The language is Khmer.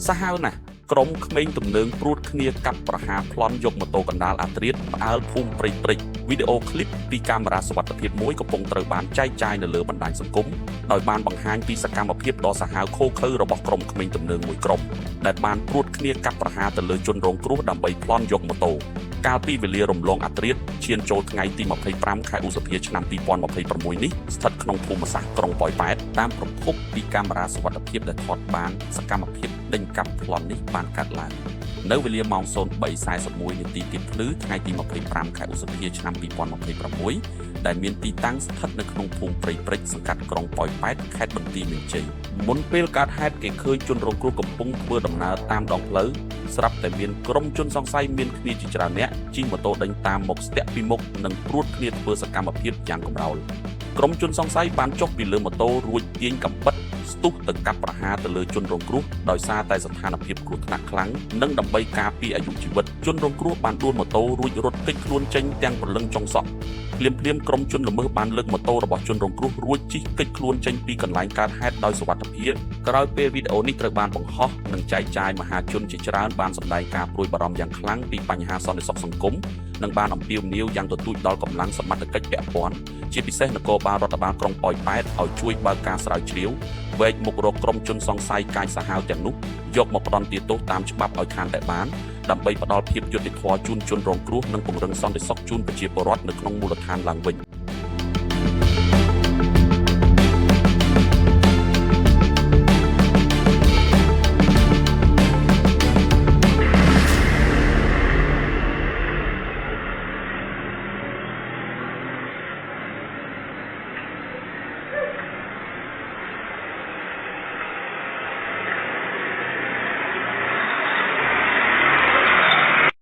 សាហាវណាស់ក្រុមក្មេងទំនើងព្រួតគ្នាកាប់ប្រហារប្លន់យកម៉ូតូកណ្ដាលអាត្រៀតផ្អើលភូមិព្រៃព្រិចវីដេអូឃ្លីបពីកាមេរ៉ាសុវត្ថិភាពមួយកំពុងត្រូវបានចែកចាយនៅលើបណ្ដាញសង្គមដោយបានបង្ហាញពីសកម្មភាពដ៏សាហាវឃោរឃៅរបស់ក្រុមក្មេងទំនើងមួយក្រុមដែលបានព្រួតគ្នាកាប់ប្រហារទៅលើជនរងគ្រោះដើម្បីប្លន់យកម៉ូតូកាលពីវេលារំលងអាត្រៀតឈានចូលថ្ងៃទី25ខែឧសភាឆ្នាំ2026នេះស្ថិតក្នុងភូមិសាស្ត្រក្រុងប៉ោយប៉ែតតាមប្រភពពីកាមេរ៉ាសុវត្ថិភាពដែលថតបានសកម្មភាពដេញកាប់ប្លន់នេះបានកាត់ឡើងនៅវេលាម៉ោង 03:41 នាទីទៀបភ្លឺថ្ងៃទី25ខែឧសភាឆ្នាំ2026ដែលមានទីតាំងស្ថិតនៅក្នុងភូមិព្រៃព្រិចសង្កាត់ក្រុងប៉ោយប៉ែតខេត្តបន្ទាយមានជ័យមុនពេលកើតហេតុគេឃើញជនរងគ្រោះកំពុងធ្វើដំណើរតាមដងផ្លូវស្រាប់តែមានក្រុមជនសង្ស័យមានគ្នាជាច្រើនអ្នកជិះម៉ូតូដេញតាមមកស្ទាក់ពីមុខនិងព្រួតគ្នាធ្វើសកម្មភាពយ៉ាងកម្រោលក្រុមជនសង្ស័យបានចុះពីលើម៉ូតូរួចទាញកាំបិតស្ទុះទៅកាប់ប្រហារទៅលើជនរងគ្រោះដោយសារតែស្ថានភាពគ្រោះថ្នាក់ខ្លាំងនិងដើម្បីការពារអាយុជីវិតជនរងគ្រោះបានដួលម៉ូតូរួចរត់គេចខ្លួនចេញទាំងព្រលឹងចុងសក់ភ្លាមក្រុមជនល្មើសបានលើកម៉ូតូរបស់ជនរងគ្រោះរួចជិះគេចខ្លួនចេញពីកន្លែងកើតហេតុដោយសុវត្ថិភាពក្រោយពេលវីដេអូនេះត្រូវបានបង្ហោះនិងចែកចាយមហាជនជាច្រើនបានសម្ដែងការព្រួយបារម្ភយ៉ាងខ្លាំងពីបញ្ហាសន្តិសុខសង្គមនិងបានអំពាវនាវយ៉ាងទទូចដល់កម្លាំងសមត្ថកិច្ចពាក់ព័ន្ធជាពិសេសនគរបាលរដ្ឋបាលក្រុងប៉ោយប៉ែតឲ្យជួយបើកការស្រាវជ្រាវវែកមុខរកក្រុមជនសង្ស័យកាយសាហាវទាំងនោះយកមកផ្ដន្ទាទោសតាមច្បាប់ឲ្យខានតែបានដើម្បីផ្ដល់ភាពយុត្តិធម៌ជូនជនរងគ្រោះនិងពង្រឹងសន្តិសុខជូនប្រជាពលរដ្ឋនៅក្នុងមូលដ្ឋានឡើងវិញ